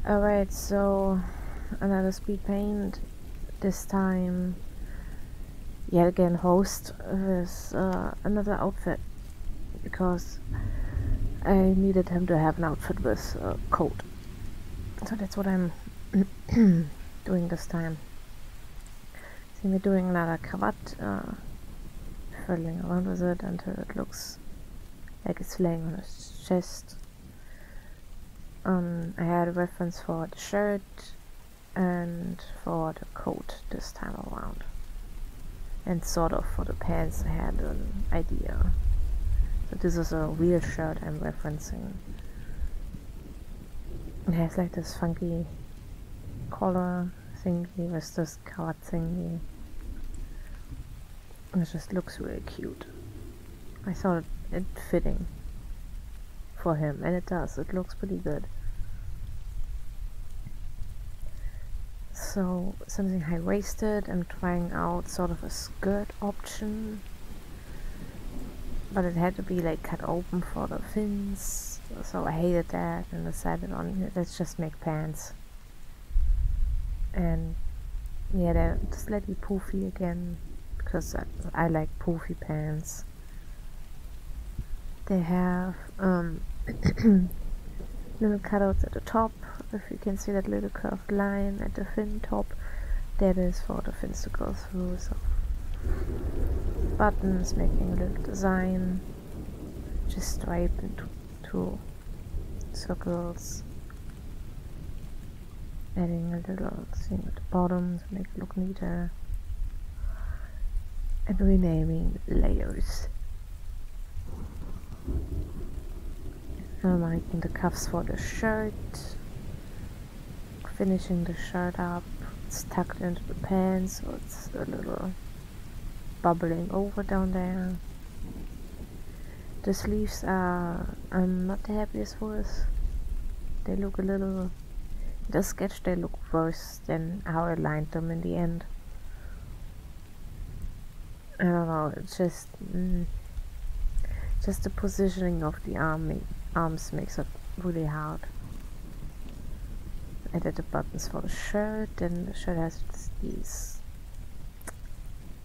Alright, so another speed paint, this time yet again host with another outfit, because I needed him to have an outfit with a coat. So that's what I'm doing this time. See, we're doing another cravat, fiddling around with it until it looks like it's laying on his chest. I had a reference for the shirt and for the coat this time around, and sort of for the pants I had an idea. So this is a real shirt I'm referencing. It has like this funky collar thingy with this card thingy. It just looks really cute. I thought it fitting for him, and it does. It looks pretty good. So something high-waisted. I'm trying out sort of a skirt option, but it had to be like cut open for the fins, so I hated that and decided on let's just make pants. And yeah, they're slightly poofy again, because I like poofy pants. They have little cutouts at the top. If you can see that little curved line at the fin top, that is for the fins to go through. So buttons, making a little design, just stripe into two circles, adding a little thing at the bottom to make it look neater, and renaming layers. I'm making the cuffs for the shirt, finishing the shirt up. It's tucked into the pants, so it's a little bubbling over down there. The sleeves are I'm not the happiest with. They look a little, in the sketch they look worse than how I lined them in the end. I don't know, it's just the positioning of the arms makes it really hard. I did the buttons for the shirt, and the shirt has these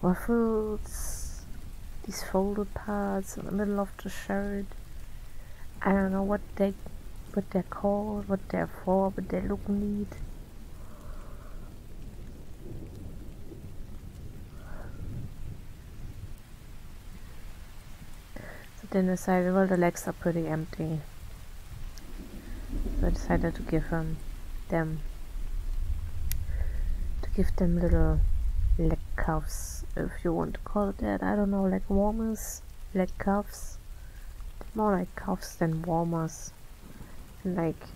ruffles, these folded parts in the middle of the shirt. I don't know what they're called, what they're for, but they look neat. So then I decided, well, the legs are pretty empty, so I decided to give them little leg cuffs, if you want to call it that. I don't know, like warmers, leg cuffs. More like cuffs than warmers. Like,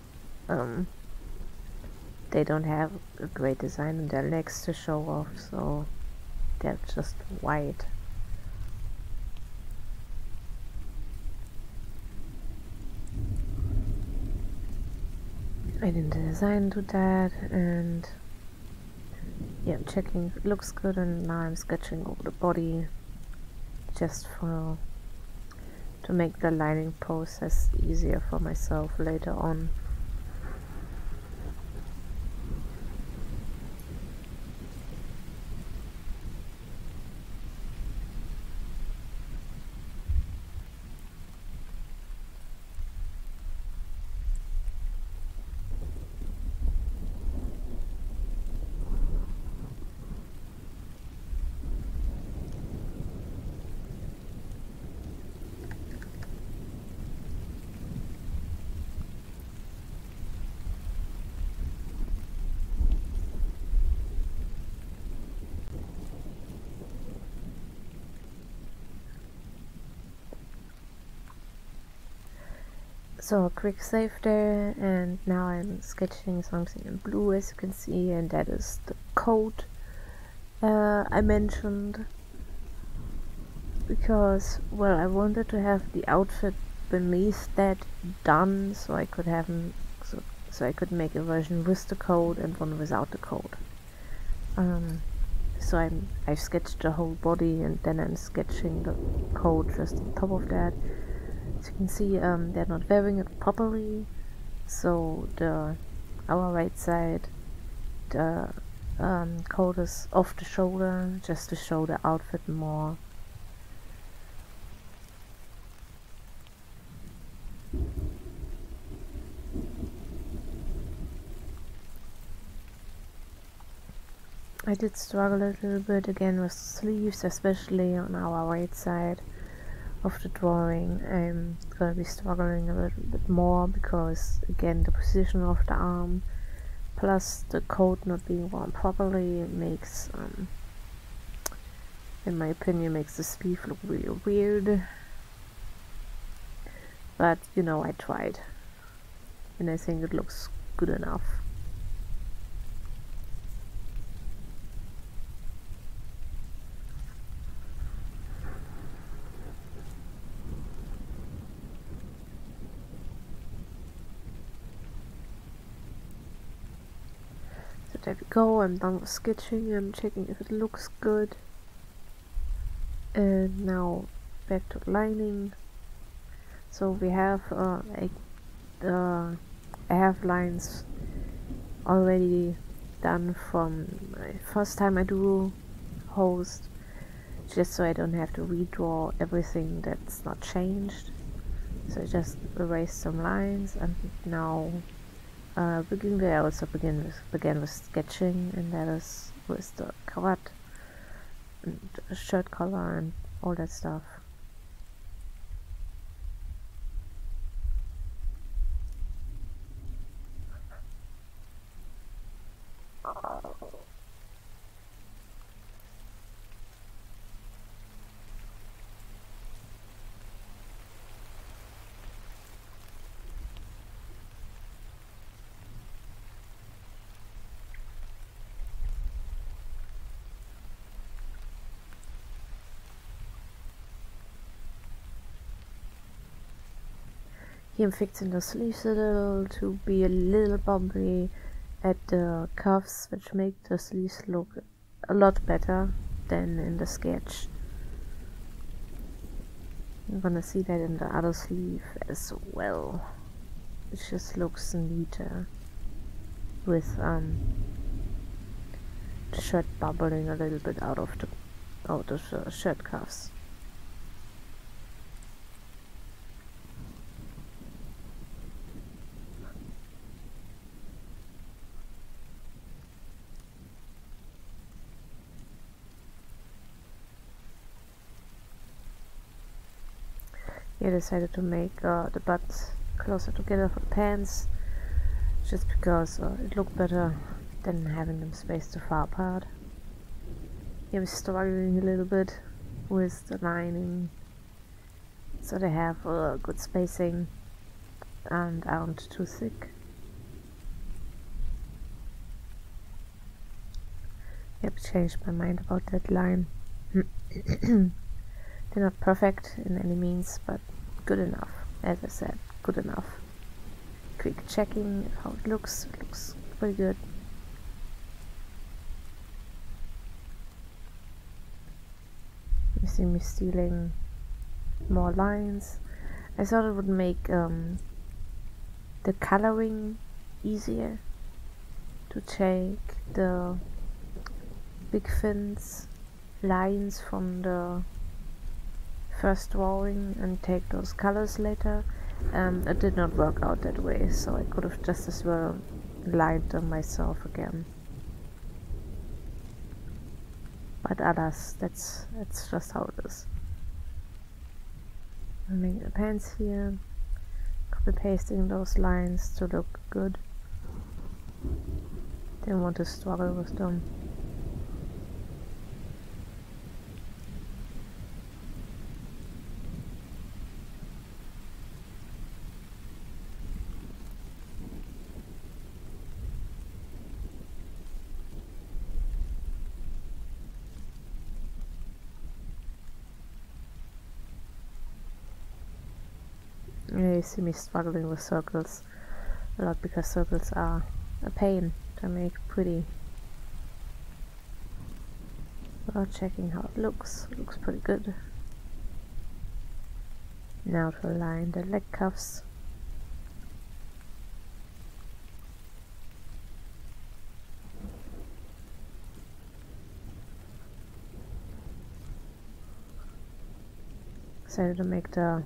they don't have a great design on their legs to show off, so they're just white. I did the design to that, and yeah, I'm checking if it looks good, and now I'm sketching over the body just to make the lining process easier for myself later on. So a quick save there, and now I'm sketching something in blue, as you can see, and that is the coat I mentioned, because, well, I wanted to have the outfit beneath that done, so I could have so I could make a version with the coat and one without the coat. So I've sketched the whole body, and then I'm sketching the coat just on top of that. As you can see, they're not wearing it properly, so the our right side, the coat is off the shoulder, just to show the outfit more. I did struggle a little bit again with sleeves, especially on our right side of the drawing. I'm gonna be struggling a little bit more because, again, the position of the arm plus the coat not being worn properly makes, in my opinion, makes the sleeve look really weird. But, you know, I tried, and I think it looks good enough. So there we go, I'm done with sketching, I'm checking if it looks good. And now back to lining. So we have I have lines already done from my first time I do host, just so I don't have to redraw everything that's not changed. So I just erased some lines, and now beginning I also began with sketching, and that is with the cravat and shirt color and all that stuff. Here I'm fixing the sleeves a little to be a little bumpy at the cuffs, which make the sleeves look a lot better than in the sketch. You're gonna see that in the other sleeve as well. It just looks neater with the shirt bubbling a little bit out of the shirt cuffs. I decided to make the butts closer together for pants, just because it looked better than having them spaced too far apart. Here we're struggling a little bit with the lining, so they have good spacing and aren't too thick. Yep, changed my mind about that line. They're not perfect in any means, but good enough. As I said, good enough. Quick checking how it looks. It looks pretty good. You see me stealing more lines. I thought it would make the coloring easier to take the big fins lines from the first drawing and take those colors later. It did not work out that way, so I could have just as well lined them myself again. But alas, that's just how it is. I'm making the pants here, copy pasting those lines to look good. Didn't want to struggle with them. You see me struggling with circles a lot because circles are a pain to make pretty. Without checking how it looks pretty good. Now to align the leg cuffs. Decided to make the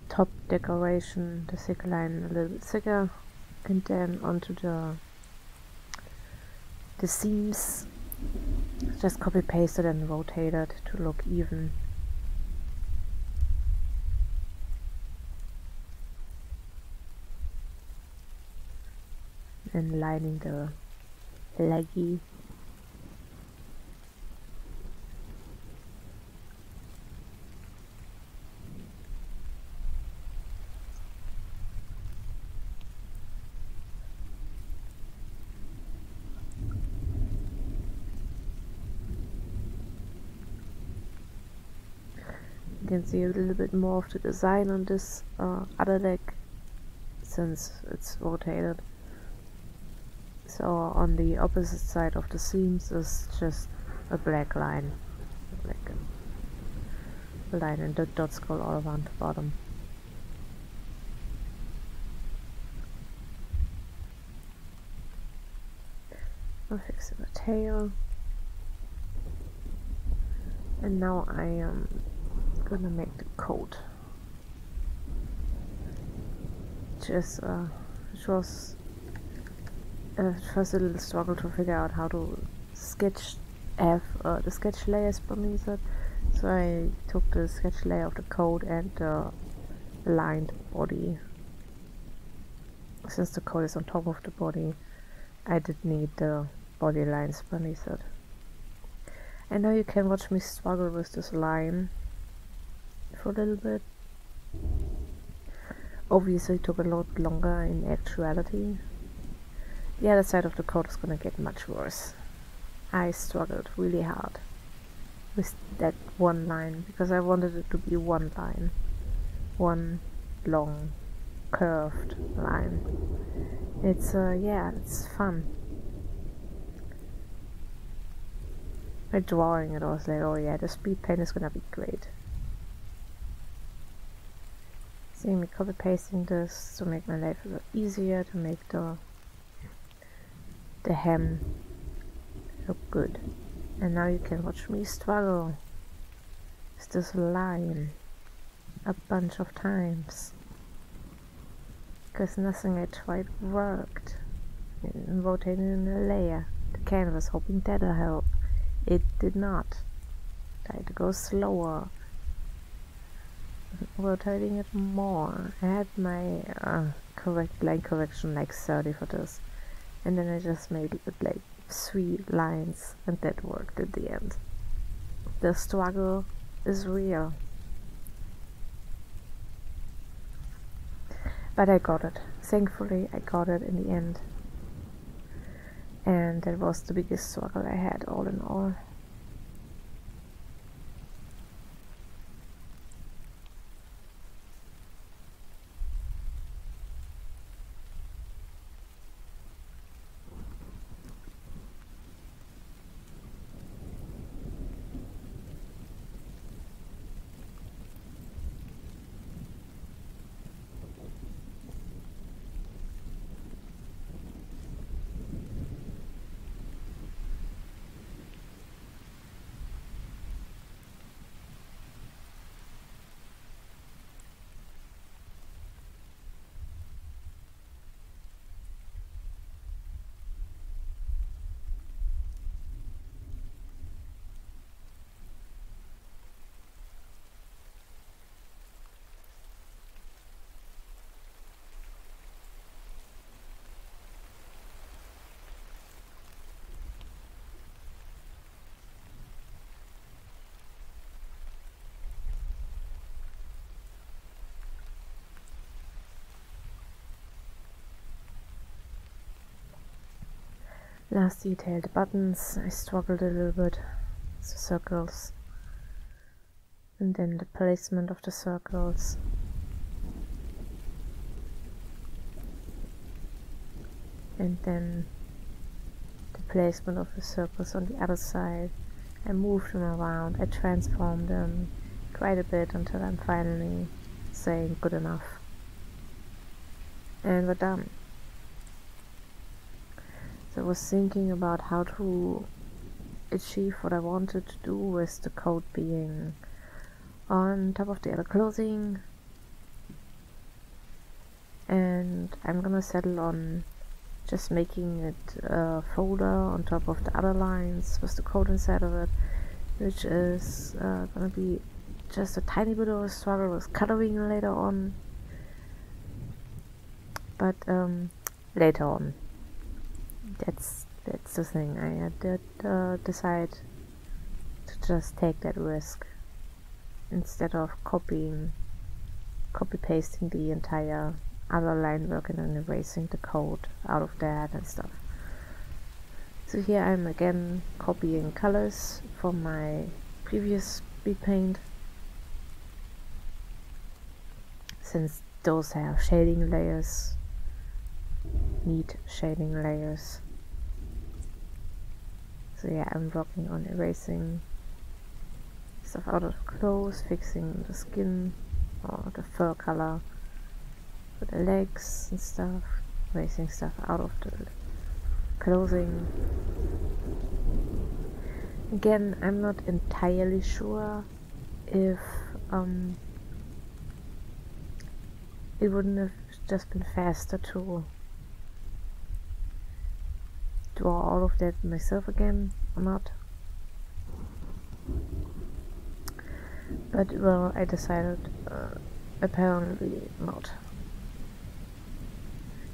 top decoration, the thick line, a little bit thicker, and then onto the seams, just copy pasted and rotated to look even. And lining the leggy. You can see a little bit more of the design on this other leg since it's rotated. So on the opposite side of the seams is just a black line, like a line, and the dots go all around the bottom. I'll fix the tail, and now I am gonna make the coat. Just it was first a little struggle to figure out how to sketch the sketch layers beneath it. So I took the sketch layer of the coat and the lined body. Since the coat is on top of the body, I did need the body lines beneath it. And now you can watch me struggle with this line for a little bit. Obviously it took a lot longer in actuality. The other side of the coat is gonna get much worse. I struggled really hard with that one line because I wanted it to be one line. One long curved line. It's yeah, it's fun. By drawing it, I was like, oh yeah, the speed paint is gonna be great. See me copy pasting this to make my life a little easier, to make the hem look good. And now you can watch me struggle with this line a bunch of times, because nothing I tried worked. And rotating in a layer the canvas, hoping that'll help. It did not. Tried to go slower, rotating it more. I had my line correction like 30 for this, and then I just made it like 3 lines, and that worked at the end. The struggle is real, but I got it. Thankfully I got it in the end, and that was the biggest struggle I had all in all. Last detail, the buttons. I struggled a little bit with the circles, and then the placement of the circles. And then the placement of the circles on the other side. I moved them around, I transformed them quite a bit until I'm finally saying good enough. And we're done. So I was thinking about how to achieve what I wanted to do with the coat being on top of the other clothing, and I'm gonna settle on just making it a folder on top of the other lines with the code inside of it, which is gonna be just a tiny bit of a struggle with coloring later on, but later on. That's the thing. I did decide to just take that risk instead of copy pasting the entire other line work and then erasing the code out of that and stuff. So here I'm again copying colors from my previous Speedpaint, since those have shading layers, neat shading layers. So yeah, I'm working on erasing stuff out of clothes, fixing the skin or the fur color for the legs and stuff, erasing stuff out of the clothing. Again, I'm not entirely sure if it wouldn't have just been faster to draw all of that myself again or not. But well, I decided apparently not.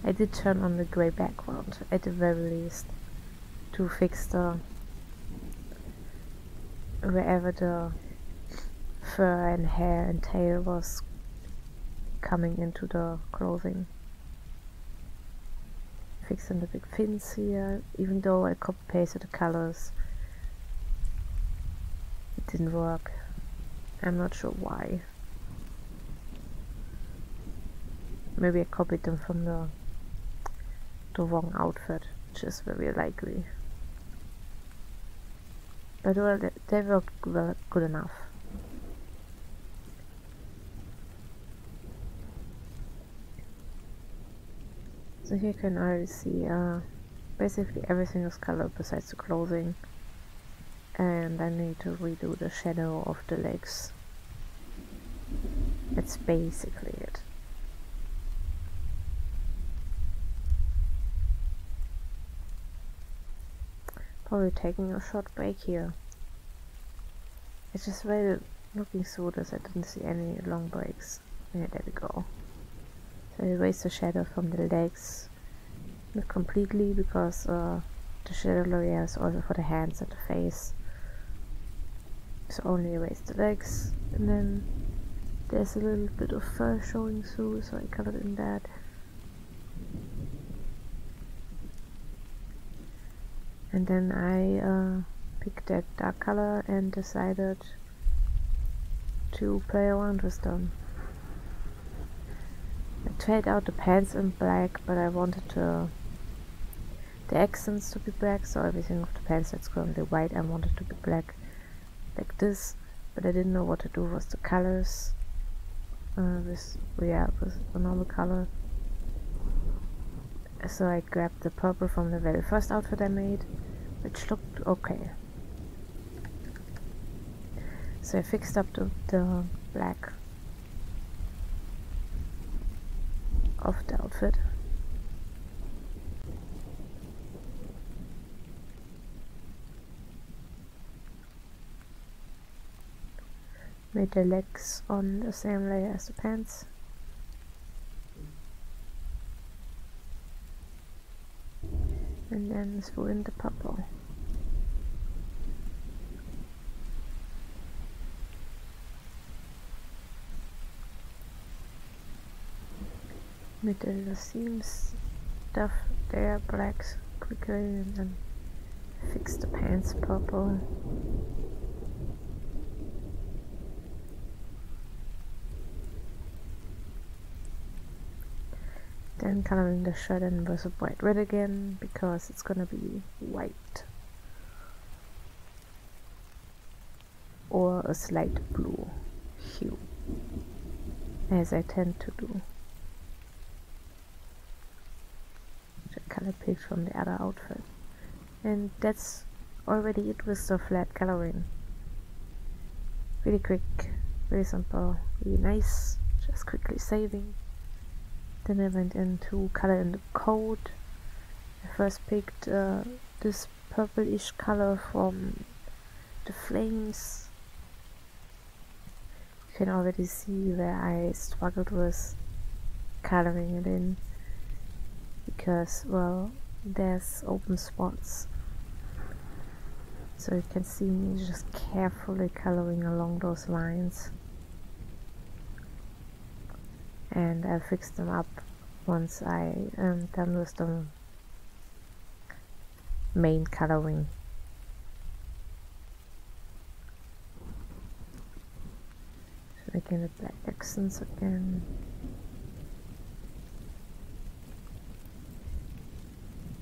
I did turn on the grey background at the very least to fix the wherever the fur and hair and tail was coming into the clothing. Fixing the big fins here, even though I copy pasted the colors, it didn't work. I'm not sure why. Maybe I copied them from the wrong outfit, which is very likely. But well, they worked well, good enough. So here you can already see basically everything is colored besides the clothing, and I need to redo the shadow of the legs. That's basically it. Probably taking a short break here. I just waited looking through this, I didn't see any long breaks. Yeah, there we go. So I erased the shadow from the legs, not completely, because the shadow layer is also for the hands and the face. So only erase the legs, and then there's a little bit of fur showing through, so I colored in that. And then I picked that dark color and decided to play around with them. I tried out the pants in black, but I wanted the accents to be black, so everything of the pants that's currently white I wanted to be black, like this, but I didn't know what to do with the colors, with the normal color. So I grabbed the purple from the very first outfit I made, which looked okay. So I fixed up the black of the outfit. Made the legs on the same layer as the pants. And then threw in the purple. Made the little seams stuff there black quickly, and then fixed the pants purple. Then coloring the shirt in with a bright red again, because it's gonna be white or a slight blue hue, as I tend to do. The color picked from the other outfit, and that's already it with the flat coloring. Really quick, Really simple, really nice, just quickly saving. Then I went into color in the coat. I first picked this purplish color from the flames. You can already see where I struggled with coloring it in, because, well, there's open spots. So you can see me just carefully coloring along those lines. And I'll fix them up once I am done with the main coloring. Making the black accents again.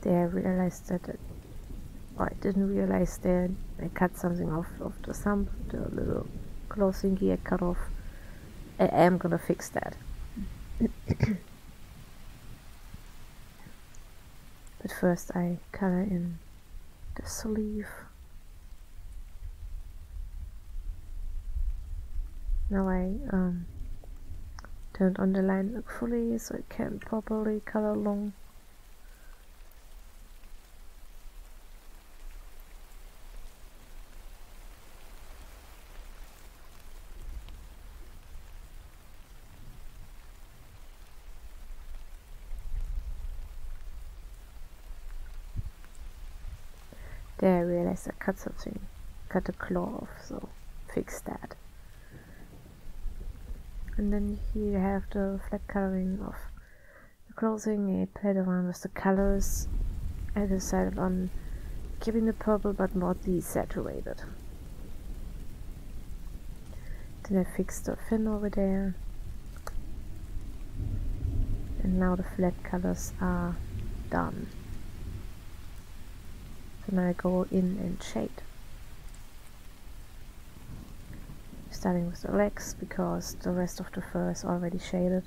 There I realized that I didn't realize that I cut something off of the thumb, the little claw thingy I cut off. I am gonna fix that. But first I color in the sleeve. Now I turned on the line fully so I can properly color along. There I realized I cut something, cut the claw off, so fix that. And then here you have the flat coloring of the clothing. I played around with the colors. I decided on keeping the purple but more desaturated. Then I fixed the fin over there. And now the flat colors are done. So now I go in and shade. Starting with the legs, because the rest of the fur is already shaded.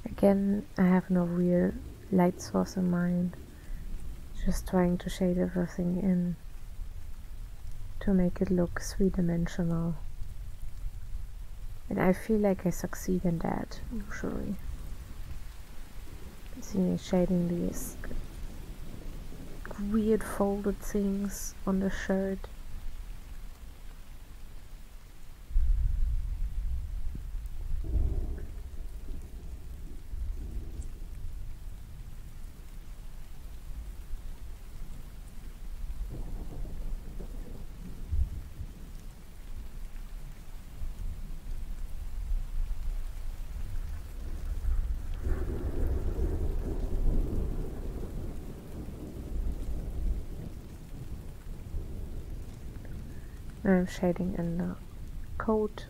Again, I have no real light source in mind, just trying to shade everything in to make it look three-dimensional. And I feel like I succeed in that, usually. See me shading these weird folded things on the shirt. Now I'm shading in the coat.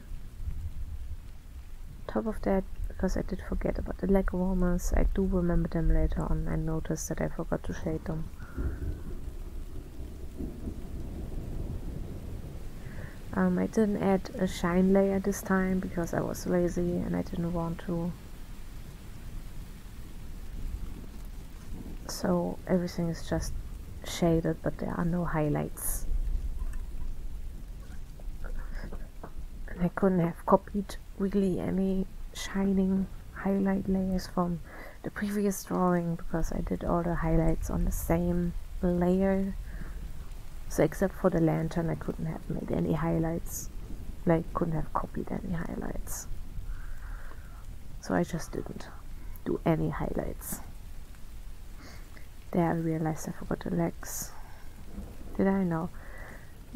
Top of that, because I did forget about the leg warmers, I do remember them later on. I noticed that I forgot to shade them. I didn't add a shine layer this time because I was lazy and I didn't want to. So everything is just shaded, but there are no highlights. And I couldn't have copied really any shining highlight layers from the previous drawing because I did all the highlights on the same layer. So except for the lantern, I couldn't have made any highlights. Like, couldn't have copied any highlights. So I just didn't do any highlights. There I realized I forgot the legs. Did I? No.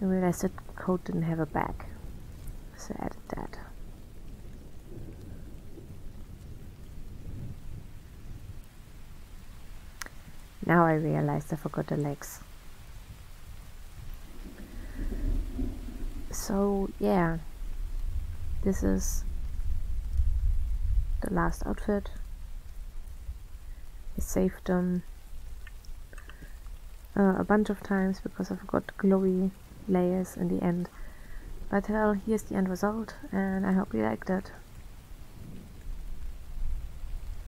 I realized that the coat didn't have a back. So I added that. Now I realized I forgot the legs. So yeah, this is the last outfit. I saved them a bunch of times because I've got glowy layers in the end. But here's the end result, and I hope you liked it.